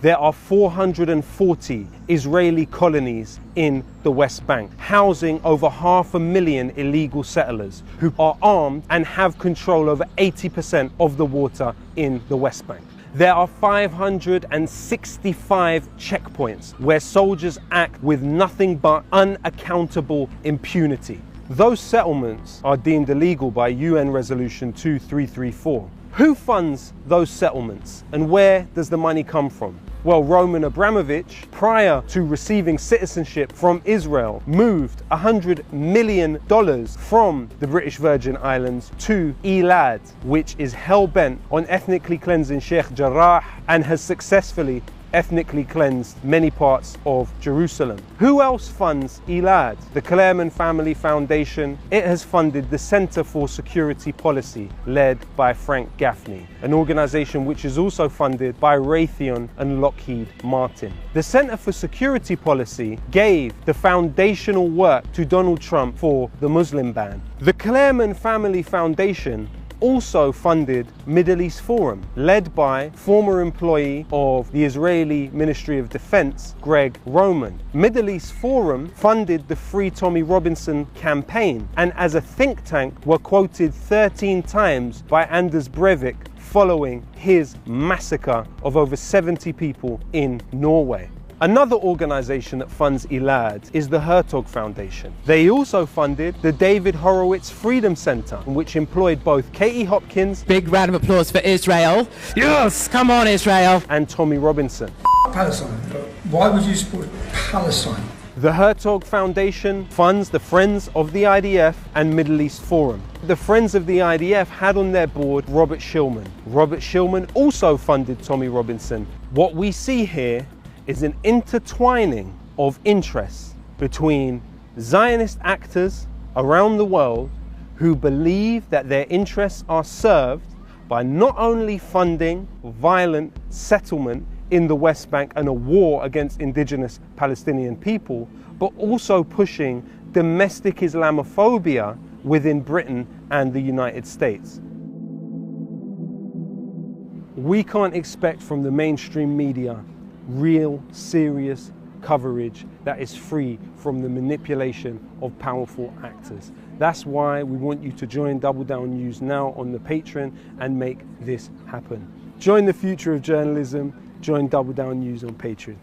There are 440 Israeli colonies in the West Bank, housing over 500,000 illegal settlers who are armed and have control over 80% of the water in the West Bank. There are 565 checkpoints where soldiers act with nothing but unaccountable impunity. Those settlements are deemed illegal by UN Resolution 2334. Who funds those settlements and where does the money come from? Well, Roman Abramovich, prior to receiving citizenship from Israel, moved $100 million from the British Virgin Islands to Elad, which is hell-bent on ethnically cleansing Sheikh Jarrah and has successfully ethnically cleansed many parts of Jerusalem. Who else funds Elad? The Clermont Family Foundation. It has funded the Center for Security Policy, led by Frank Gaffney, an organization which is also funded by Raytheon and Lockheed Martin. The Center for Security Policy gave the foundational work to Donald Trump for the Muslim ban. The Clermont Family Foundation also funded Middle East Forum, led by former employee of the Israeli Ministry of Defense, Greg Roman. Middle East Forum funded the Free Tommy Robinson campaign, and as a think tank were quoted 13 times by Anders Breivik following his massacre of over 70 people in Norway. Another organization that funds Elad is the Hertog Foundation. They also funded the David Horowitz Freedom Center, which employed both Katie Hopkins, big round of applause for Israel, yes, come on Israel, and Tommy Robinson. Palestine, but why would you support Palestine? The Hertog Foundation funds the Friends of the IDF and Middle East Forum. The Friends of the IDF had on their board Robert Shillman. Robert Shillman also funded Tommy Robinson. What we see here is an intertwining of interests between Zionist actors around the world who believe that their interests are served by not only funding violent settlement in the West Bank and a war against indigenous Palestinian people, but also pushing domestic Islamophobia within Britain and the United States. We can't expect from the mainstream media real, serious coverage that is free from the manipulation of powerful actors. That's why we want you to join Double Down News now on the Patreon and make this happen. Join the future of journalism. Join Double Down News on Patreon.